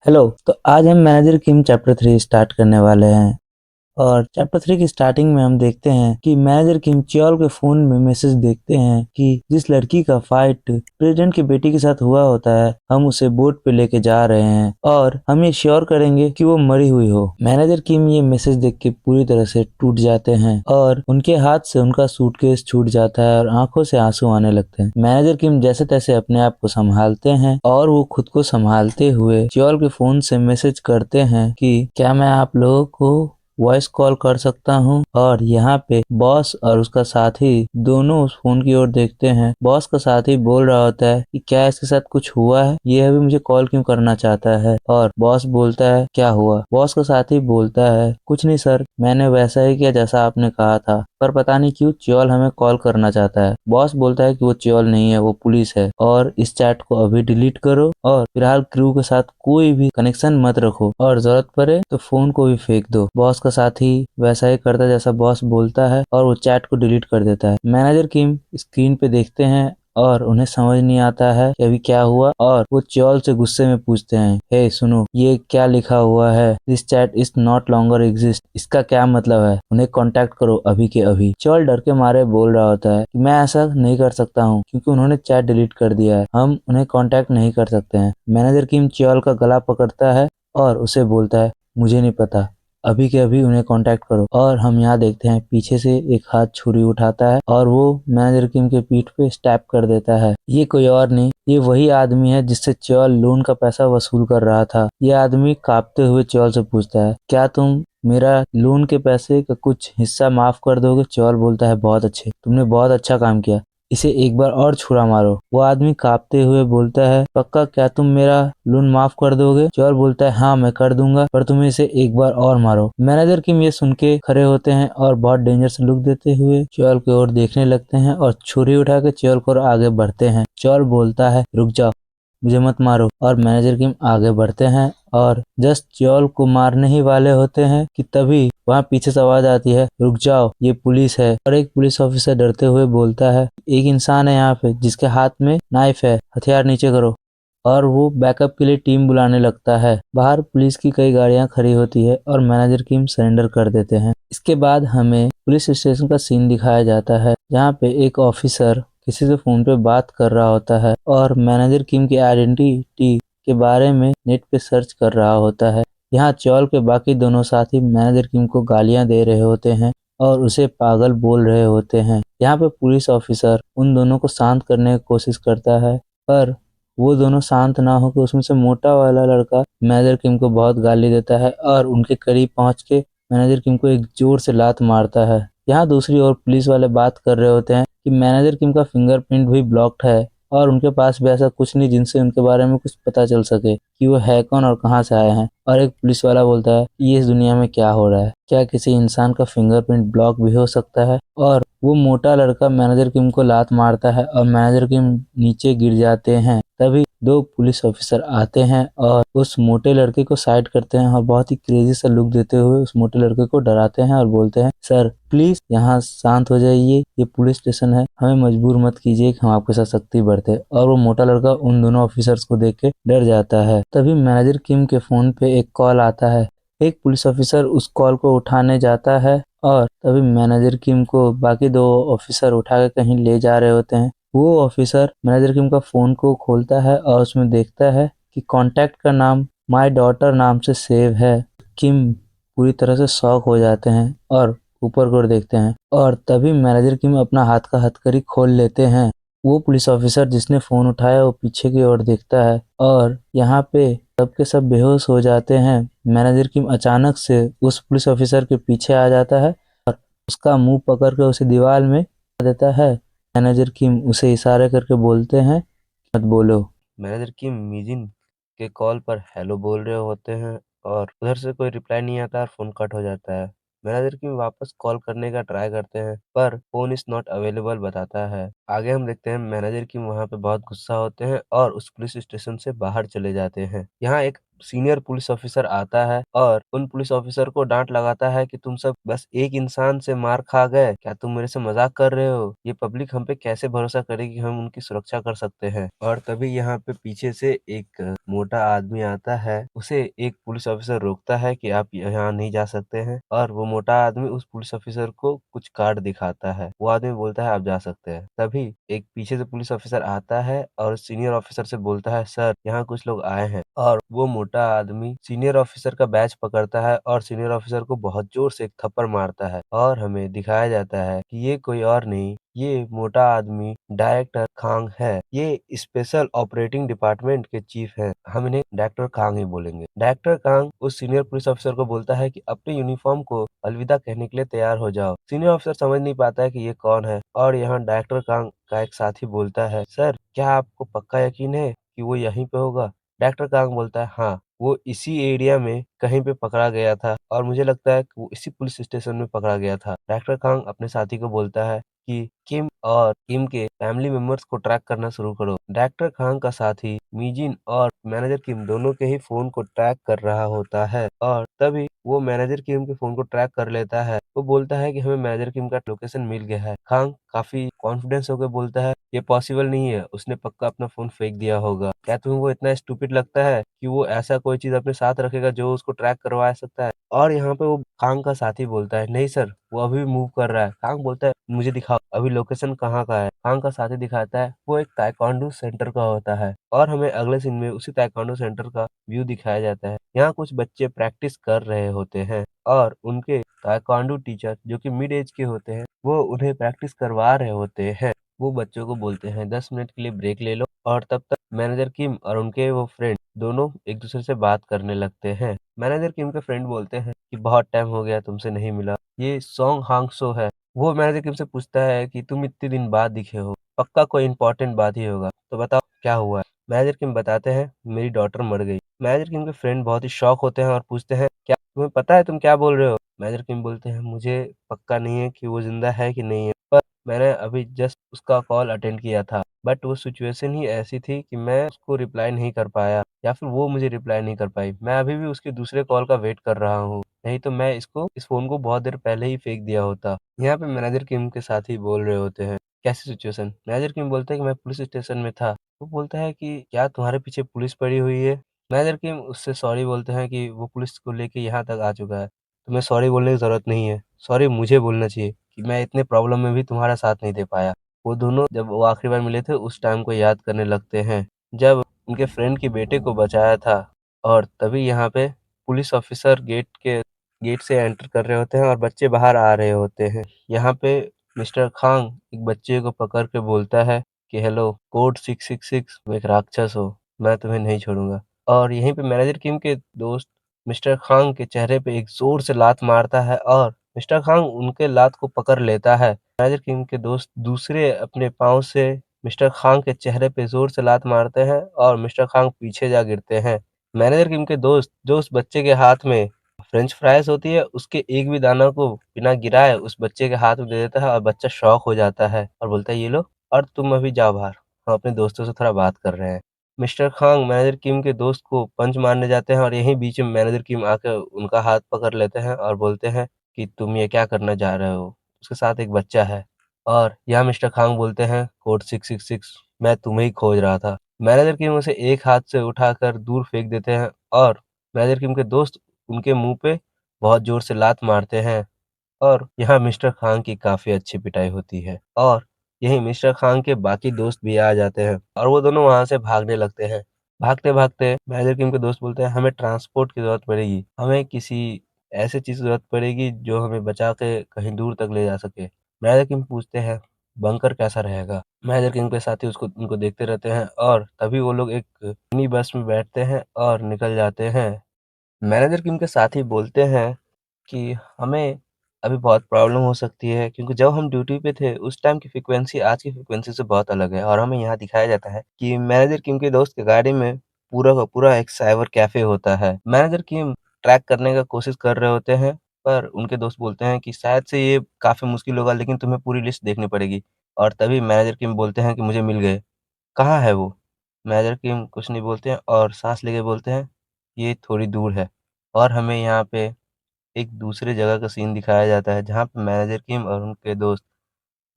Hello. तो आज हम मैनेजर किम चैप्टर 3 स्टार्ट करने वाले हैं। और चैप्टर 3 की स्टार्टिंग में हम देखते हैं कि मैनेजर किम च्योल के फोन में मैसेज देखते हैं कि जिस लड़की का फाइट प्रेसिडेंट की बेटी के साथ हुआ होता है, हम उसे बोट पे लेके जा रहे हैं और हम ये श्योर करेंगे कि वो मरी हुई हो। मैनेजर किम ये मैसेज देख के पूरी तरह से टूट जाते हैं और उनके हाथ से उनका सूटकेस छूट जाता है और आंखों से आंसू आने लगते हैं। मैनेजर किम जैसे तैसे अपने आप को संभालते हैं और वो खुद को संभालते हुए च्योल के फोन से मैसेज करते हैं कि क्या मैं आप लोगों को वॉइस कॉल कर सकता हूँ। और यहाँ पे बॉस और उसका साथी दोनों उस फोन की ओर देखते हैं। बॉस का साथी बोल रहा होता है कि क्या इसके साथ कुछ हुआ है, ये अभी मुझे कॉल क्यों करना चाहता है। और बॉस बोलता है क्या हुआ। बॉस का साथी बोलता है कुछ नहीं सर, मैंने वैसा ही किया जैसा आपने कहा था, पर पता नहीं क्यों च्योल हमें कॉल करना चाहता है। बॉस बोलता है कि वो च्योल नहीं है, वो पुलिस है और इस चैट को अभी डिलीट करो और फिलहाल क्रू के साथ कोई भी कनेक्शन मत रखो और जरूरत पड़े तो फोन को भी फेंक दो। बॉस का साथी वैसा ही करता है जैसा बॉस बोलता है और वो चैट को डिलीट कर देता है। मैनेजर किम स्क्रीन पे देखते हैं और उन्हें समझ नहीं आता है कि अभी क्या हुआ और वो च्योल से गुस्से में पूछते हैं, हे सुनो, ये क्या लिखा हुआ है, this chat is not longer exist, इसका क्या मतलब है, उन्हें कांटेक्ट करो अभी के अभी। च्योल डर के मारे बोल रहा होता है कि मैं ऐसा नहीं कर सकता हूँ क्योंकि उन्होंने चैट डिलीट कर दिया है, हम उन्हें कांटेक्ट नहीं कर सकते हैं। मैनेजर किम च्योल का गला पकड़ता है और उसे बोलता है मुझे नहीं पता, अभी के अभी उन्हें कांटेक्ट करो। और हम यहाँ देखते हैं पीछे से एक हाथ छुरी उठाता है और वो मैनेजर किम के पीठ पे स्टैप कर देता है। ये कोई और नहीं, ये वही आदमी है जिससे च्योल लोन का पैसा वसूल कर रहा था। ये आदमी कांपते हुए च्योल से पूछता है क्या तुम मेरा लोन के पैसे का कुछ हिस्सा माफ कर दोगे। च्योल बोलता है बहुत अच्छे, तुमने बहुत अच्छा काम किया, इसे एक बार और छुरा मारो। वो आदमी कांपते हुए बोलता है पक्का, क्या तुम मेरा लोन माफ कर दोगे। चोर बोलता है हाँ मैं कर दूंगा, पर तुम इसे एक बार और मारो। मैनेजर किम ये सुन के खड़े होते हैं और बहुत डेंजरस लुक देते हुए चोर की ओर देखने लगते हैं और छुरी उठा के चोर को आगे बढ़ते हैं। चोर बोलता है रुक जाओ, मुझे मत मारो। और मैनेजर किम आगे बढ़ते हैं और जस्ट च्योल को मारने ही वाले होते हैं कि तभी वहाँ पीछे से आवाज आती है रुक जाओ, ये पुलिस है। और एक पुलिस ऑफिसर डरते हुए बोलता है एक इंसान है यहाँ पे जिसके हाथ में नाइफ है, हथियार नीचे करो। और वो बैकअप के लिए टीम बुलाने लगता है। बाहर पुलिस की कई गाड़ियां खड़ी होती है और मैनेजर किम सरेंडर कर देते हैं। इसके बाद हमें पुलिस स्टेशन का सीन दिखाया जाता है जहाँ पे एक ऑफिसर किसी से फोन पे बात कर रहा होता है और मैनेजर किम की आइडेंटिटी के बारे में नेट पे सर्च कर रहा होता है। यहाँ चौल के बाकी दोनों साथी मैनेजर किम को गालियां दे रहे होते हैं और उसे पागल बोल रहे होते हैं। यहाँ पे पुलिस ऑफिसर उन दोनों को शांत करने की कोशिश करता है, पर वो दोनों शांत ना होकर उसमें से मोटा वाला लड़का मैनेजर किम को बहुत गाली देता है और उनके करीब पहुंच के मैनेजर किम को एक जोर से लात मारता है। यहाँ दूसरी ओर पुलिस वाले बात कर रहे होते हैं कि मैनेजर किम का फिंगरप्रिंट भी ब्लॉक्ड है और उनके पास भी ऐसा कुछ नहीं जिनसे उनके बारे में कुछ पता चल सके कि वो है कौन और कहाँ से आए हैं। और एक पुलिस वाला बोलता है ये इस दुनिया में क्या हो रहा है, क्या किसी इंसान का फिंगरप्रिंट ब्लॉक भी हो सकता है। और वो मोटा लड़का मैनेजर किम को लात मारता है और मैनेजर किम नीचे गिर जाते हैं। तभी दो पुलिस ऑफिसर आते हैं और उस मोटे लड़के को साइड करते हैं और बहुत ही क्रेजी सा लुक देते हुए उस मोटे लड़के को डराते हैं और बोलते हैं सर प्लीज यहाँ शांत हो जाइए, ये पुलिस स्टेशन है, हमें मजबूर मत कीजिए कि हम आपके साथ सख्ती बरते। और वो मोटा लड़का उन दोनों ऑफिसर्स को देख के डर जाता है। तभी मैनेजर किम के फोन पे एक कॉल आता है। एक पुलिस ऑफिसर उस कॉल को उठाने जाता है और तभी मैनेजर किम को बाकी दो ऑफिसर उठा के कहीं ले जा रहे होते हैं। वो ऑफिसर मैनेजर किम का फोन को खोलता है और उसमें देखता है कि कांटेक्ट का नाम माय डॉटर नाम से सेव है। किम पूरी तरह से शॉक हो जाते हैं और ऊपर की ओर देखते हैं और तभी मैनेजर किम अपना हाथ का हथकड़ी खोल लेते हैं। वो पुलिस ऑफिसर जिसने फोन उठाया वो पीछे की ओर देखता है और यहाँ पे सबके सब बेहोश हो जाते हैं। मैनेजर किम अचानक से उस पुलिस ऑफिसर के पीछे आ जाता है और उसका मुंह पकड़ के उसे दीवार में देता है। मैनेजर किम उसे इशारे करके बोलते हैं मत बोलो। मैनेजर किम मीजिन के कॉल पर हेलो बोल रहे होते हैं और उधर से कोई रिप्लाई नहीं आता और फोन कट हो जाता है। मैनेजर किम वापस कॉल करने का ट्राई करते हैं पर फोन इज नॉट अवेलेबल बताता है। आगे हम देखते हैं मैनेजर किम वहां पे बहुत गुस्सा होते हैं और उस पुलिस स्टेशन से बाहर चले जाते हैं। यहाँ एक सीनियर पुलिस ऑफिसर आता है और उन पुलिस ऑफिसर को डांट लगाता है कि तुम सब बस एक इंसान से मार खा गए, क्या तुम मेरे से मजाक कर रहे हो? ये पब्लिक हम पे कैसे भरोसा करेगी कि हम उनकी सुरक्षा कर सकते हैं? और तभी यहाँ पे पीछे से एक मोटा आदमी आता है, उसे एक पुलिस ऑफिसर रोकता है कि आप यहाँ नहीं जा सकते हैं, और वो मोटा आदमी उस पुलिस ऑफिसर को कुछ कार्ड दिखाता है। वो आदमी बोलता है आप जा सकते हैं। तभी एक पीछे से पुलिस ऑफिसर आता है और सीनियर ऑफिसर से बोलता है सर यहाँ कुछ लोग आए हैं, और वो मोटा आदमी सीनियर ऑफिसर का बैच पकड़ता है और सीनियर ऑफिसर को बहुत जोर से एक थप्पड़ मारता है, और हमें दिखाया जाता है कि ये कोई और नहीं, ये मोटा आदमी डायरेक्टर खांग है। ये स्पेशल ऑपरेटिंग डिपार्टमेंट के चीफ हैं। हम इन्हें डायरेक्टर खांग ही बोलेंगे। डायरेक्टर खांग उस सीनियर पुलिस ऑफिसर को बोलता है कि अपने यूनिफॉर्म को अलविदा कहने के लिए तैयार हो जाओ। सीनियर ऑफिसर समझ नहीं पाता है कि ये कौन है, और यहाँ डायरेक्टर खांग का एक साथी बोलता है सर क्या आपको पक्का यकीन है कि वो यहीं पे होगा? डॉक्टर कांग बोलता है हाँ, वो इसी एरिया में कहीं पे पकड़ा गया था, और मुझे लगता है कि वो इसी पुलिस स्टेशन में पकड़ा गया था। डॉक्टर कांग अपने साथी को बोलता है कि किम और किम के फैमिली मेंबर्स को ट्रैक करना शुरू करो। डॉक्टर खान का साथी मीजिन और मैनेजर किम दोनों के ही फोन को ट्रैक कर रहा होता है, और तभी वो मैनेजर किम के फोन को ट्रैक कर लेता है। वो बोलता है कि हमें मैनेजर किम का लोकेशन मिल गया है। खान काफी कॉन्फिडेंस होकर बोलता है ये पॉसिबल नहीं है, उसने पक्का अपना फोन फेंक दिया होगा। क्या तुम्हें वो इतना स्टूपिड लगता है कि वो ऐसा कोई चीज अपने साथ रखेगा जो उसको ट्रैक करवा सकता है? और यहाँ पे वो खांग का साथी बोलता है नहीं सर, वो अभी भी मूव कर रहा है। खांग बोलता है मुझे दिखाओ अभी लोकेशन कहाँ का है। खांग का साथी दिखाता है वो एक ताइक्वांडो सेंटर का होता है, और हमें अगले सीन में उसी ताइक्वांडो सेंटर का व्यू दिखाया जाता है। यहाँ कुछ बच्चे प्रैक्टिस कर रहे होते हैं, और उनके ताइक्वांडो टीचर जो कि मिड एज के होते हैं वो उन्हें प्रैक्टिस करवा रहे होते हैं। वो बच्चों को बोलते हैं 10 मिनट के लिए ब्रेक ले लो, और तब तक मैनेजर किम और उनके वो फ्रेंड दोनों एक दूसरे से बात करने लगते हैं। मैनेजर किम के फ्रेंड बोलते हैं कि बहुत टाइम हो गया तुमसे नहीं मिला, ये सॉन्ग हांग सो है। वो मैनेजर किम से पूछता है कि तुम इतने दिन बाद दिखे हो, पक्का कोई इंपॉर्टेंट बात ही होगा, तो बताओ क्या हुआ है? मैनेजर किम बताते हैं मेरी डॉटर मर गई। मैनेजर किम के फ्रेंड बहुत ही शॉक होते हैं और पूछते हैं क्या तुम्हें पता है तुम क्या बोल रहे हो? मैनेजर किम बोलते हैं मुझे पक्का नहीं है कि वो जिंदा है कि नहीं है, पर मैंने अभी जस्ट उसका कॉल अटेंड किया था, बट वो सिचुएशन ही ऐसी थी कि मैं उसको रिप्लाई नहीं कर पाया, या फिर वो मुझे रिप्लाई नहीं कर पाई। मैं अभी भी उसके दूसरे कॉल का वेट कर रहा हूँ, नहीं तो मैं इस फोन को बहुत देर पहले ही फेंक दिया होता। यहाँ पे मैनेजर किम के साथ ही बोल रहे होते हैं कैसी सिचुएशन? मैनेजर किम बोलते हैं कि मैं पुलिस स्टेशन में था। वो बोलता है कि क्या तुम्हारे पीछे पुलिस पड़ी हुई है? मैनेजर किम उससे सॉरी बोलते हैं कि वो पुलिस को लेके यहाँ तक आ चुका है, तुम्हें सॉरी बोलने की जरूरत नहीं है, सॉरी मुझे बोलना चाहिए कि मैं इतने प्रॉब्लम में भी तुम्हारा साथ नहीं दे पाया। वो दोनों जब वो आखिरी बार मिले थे उस टाइम को याद करने लगते हैं जब उनके फ्रेंड के बेटे को बचाया था, और तभी यहाँ पे पुलिस ऑफिसर गेट से एंटर कर रहे होते हैं और बच्चे बाहर आ रहे होते हैं। यहाँ पे मिस्टर खांग एक बच्चे को पकड़ के बोलता है कि हेलो कोड 666, तुम एक राक्षस हो, मैं तुम्हें नहीं छोड़ूंगा। और यहीं पे मैनेजर किम के दोस्त मिस्टर खांग के चेहरे पे एक जोर से लात मारता है, और मिस्टर खांग उनके लात को पकड़ लेता है। मैनेजर किम के दोस्त दूसरे अपने पाँव से मिस्टर खांग के चेहरे पे जोर से लात मारते हैं, और मिस्टर खांग पीछे जा गिरते हैं। मैनेजर किम के दोस्त जो उस बच्चे के हाथ में फ्रेंच फ्राइज होती है उसके एक भी दाना को बिना गिराए उस बच्चे के हाथ में दे देता है, और बच्चा शॉक हो जाता है और बोलता है ये लो, और तुम अभी जाओ बाहर, हम अपने दोस्तों से थोड़ा बात कर रहे हैं। मिस्टर खांग मैनेजर किम के दोस्त को पंच मारने जाते हैं, और यहीं बीच में मैनेजर किम आकर उनका हाथ पकड़ लेते हैं और बोलते हैं कि तुम ये क्या करना चाह रहे हो, उसके साथ एक बच्चा है। और यहाँ मिस्टर खांग बोलते हैं कोड 666, मैं तुम्हें ही खोज रहा था। मैनेजर किम उसे एक हाथ से उठाकर दूर फेंक देते हैं, और मैनेजर किम के दोस्त उनके मुंह पे बहुत जोर से लात मारते हैं, और यहाँ मिस्टर खान की काफी अच्छी पिटाई होती है, और यहीं मिस्टर खान के बाकी दोस्त भी आ जाते हैं और वो दोनों वहां से भागने लगते हैं। भागते भागते मैनेजर किम के दोस्त बोलते हैं हमें ट्रांसपोर्ट की जरूरत पड़ेगी, हमें किसी ऐसे चीज की जरूरत पड़ेगी जो हमें बचा के कहीं दूर तक ले जा सके। मैनेजर किम पूछते हैं बंकर कैसा रहेगा? मैनेजर किम के साथी उसको उनको देखते रहते हैं, और तभी वो लोग एक मिनी बस में बैठते हैं और निकल जाते हैं। मैनेजर किम के साथी बोलते हैं कि हमें अभी बहुत प्रॉब्लम हो सकती है, क्योंकि जब हम ड्यूटी पे थे उस टाइम की फ्रीक्वेंसी आज की फ्रीक्वेंसी से बहुत अलग है, और हमें यहाँ दिखाया जाता है कि मैनेजर किम के दोस्त की गाड़ी में पूरा का पूरा एक साइबर कैफे होता है। मैनेजर किम ट्रैक करने का कोशिश कर रहे होते हैं, पर उनके दोस्त बोलते हैं कि शायद से ये काफी मुश्किल होगा, लेकिन तुम्हें पूरी लिस्ट देखनी पड़ेगी। और तभी मैनेजर किम बोलते हैं कि मुझे मिल गए। कहाँ है वो? मैनेजर किम कुछ नहीं बोलते हैं और सांस लेके बोलते हैं ये थोड़ी दूर है और हमें यहाँ पे एक दूसरे जगह का सीन दिखाया जाता है जहाँ पे मैनेजर किम और उनके दोस्त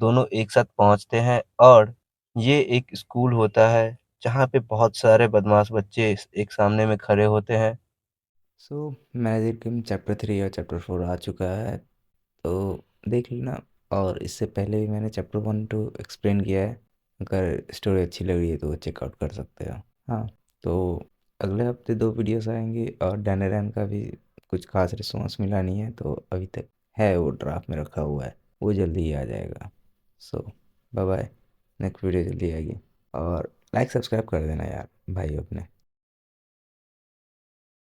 दोनों एक साथ पहुँचते हैं और ये एक स्कूल होता है जहाँ पे बहुत सारे बदमाश बच्चे एक सामने में खड़े होते हैं। सो मैजिक किंग चैप्टर 3 और चैप्टर 4 आ चुका है, तो देख लेना। और इससे पहले भी मैंने चैप्टर 1 टू एक्सप्लेन किया है, अगर स्टोरी अच्छी लग रही है तो चेकआउट कर सकते हो। हाँ, तो अगले हफ्ते 2 वीडियोस आएंगी और डैनेरन का भी कुछ खास रिस्पॉन्स मिला नहीं है, तो अभी तक है, वो ड्राफ्ट में रखा हुआ है, वो जल्दी ही आ जाएगा। सो बाय बाय, नेक्स्ट वीडियो जल्दी आएगी। और लाइक सब्सक्राइब कर देना यार भाई अपने।